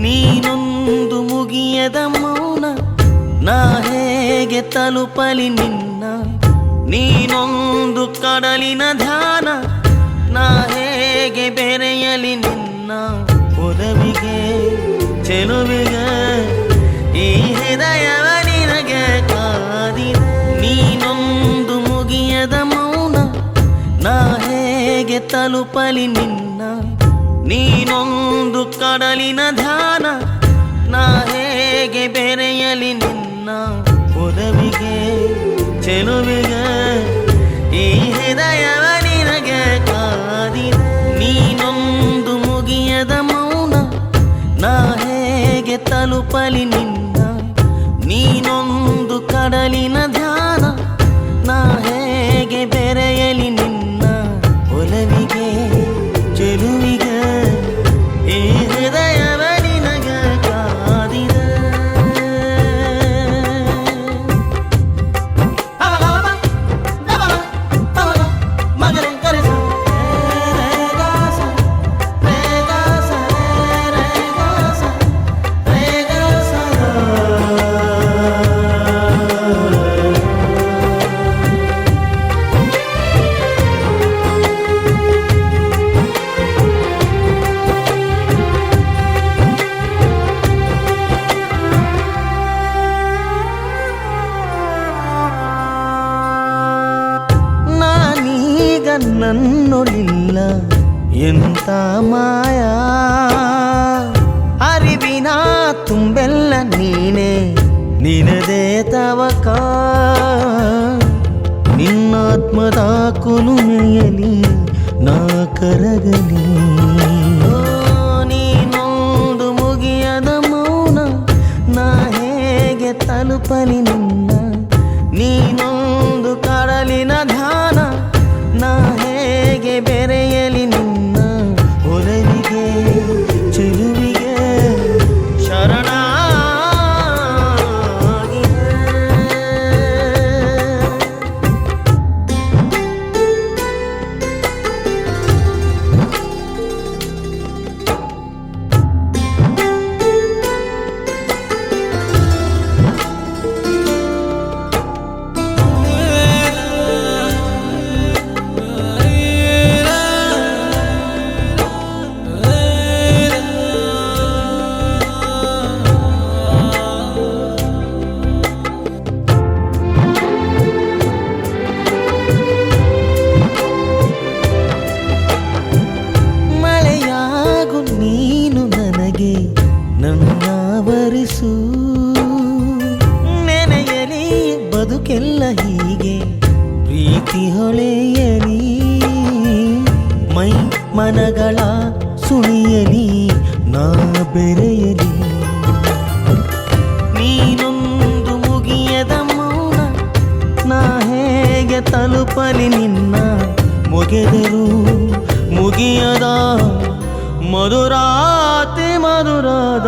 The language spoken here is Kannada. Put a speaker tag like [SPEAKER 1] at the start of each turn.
[SPEAKER 1] ನೀನೊಂದು ಮುಗಿಯದ ಮೌನ ನಾ ಹೇಗೆ ತಲುಪಲಿ ನಿನ್ನ, ನೀನೊಂದು ಕಡಲಿನ ಧ್ಯಾನ ನಾ ಹೇಗೆ ಬೆರೆಯಲಿ ನಿನ್ನ. ಒಲವಿಗೆ ಚೆಲುವಿಗೆ ಈ ಹೃದಯವ ನಿನಗೆ ಕಾದಿದೆ. ನೀನೊಂದು ಮುಗಿಯದ ಮೌನ ನಾ ಹೇಗೆ ತಲುಪಲಿ ನಿನ್ನ, ನೀನೊಂದು ಕಡಲಿನ ಧ್ಯಾನ ನಾ ಹೇಗೆ ಬೆರೆಯಲಿ ನಿನ್ನ. ಒಲವಿಗೆ ಚೆಲುವಿಗೆ ಈ ಹೃದಯವ ನಿನಗೆ ಕಾದಿದೆ. ನೀನೊಂದು ಮುಗಿಯದ ಮೌನ ನಾ ಹೇಗೆ ತಲುಪಲಿ ನಿನ್ನ, ನೀನೊಂದು ಕಡಲಿನ ಧ್ಯಾನ ನಾ ಹೇಗೆ ಬೆರೆಯಲಿ ನಿನ್ನ. ಒಲವಿಗೆ ಚೆಲುವಿಗೆ ಈ ಹೃದಯವ ನಿನಗೆ ಕಾದಿದೆ. ನನ್ನೊಳಿಲ್ಲ ಎಂತ ಮಾಯಾ, ಅರಿವಿನ ತುಂಬೆಲ್ಲ ನೀನೆ ನಿನದೇ ತವಕ. ನಿನ್ನಾತ್ಮದ ಕುಲುಮೆಯಲಿ ನಾ ಕರಗಲಿ. ನೀನೊಂದು ಮುಗಿಯದ ಮೌನ ನಾ ಹೇಗೆ ತಲುಪಲಿ ನಿನ್ನ, ನೀನೊಂದು ಕಡಲಿನ ಧ್ಯಾನ ನಾ ಹೇಗೆ ಬೆರೆಯಲಿ ನಿನ್ನ. ಒಲವಿಗೆ ಚೆಲುವಿಗೆ ಶರಣ ನನ್ನಾವರಿಸು. ನೆನೆಯಲಿ ಬದುಕೆಲ್ಲ ಹೀಗೆ ಪ್ರೀತಿ ಹೊಳೆಯಲಿ, ಮೈ ಮನಗಳ ಸುಳಿಯಲಿ ನಾ ಬೆರೆಯಲಿ. ನೀನೊಂದು ಮುಗಿಯದ ಮೌನ ನಾ ಹೇಗೆ ತಲುಪಲಿ ನಿನ್ನ. ಮುಗಿದರು ಮುಗಿಯದ ಮಧುರಾತಿ ಮಧುರಾದ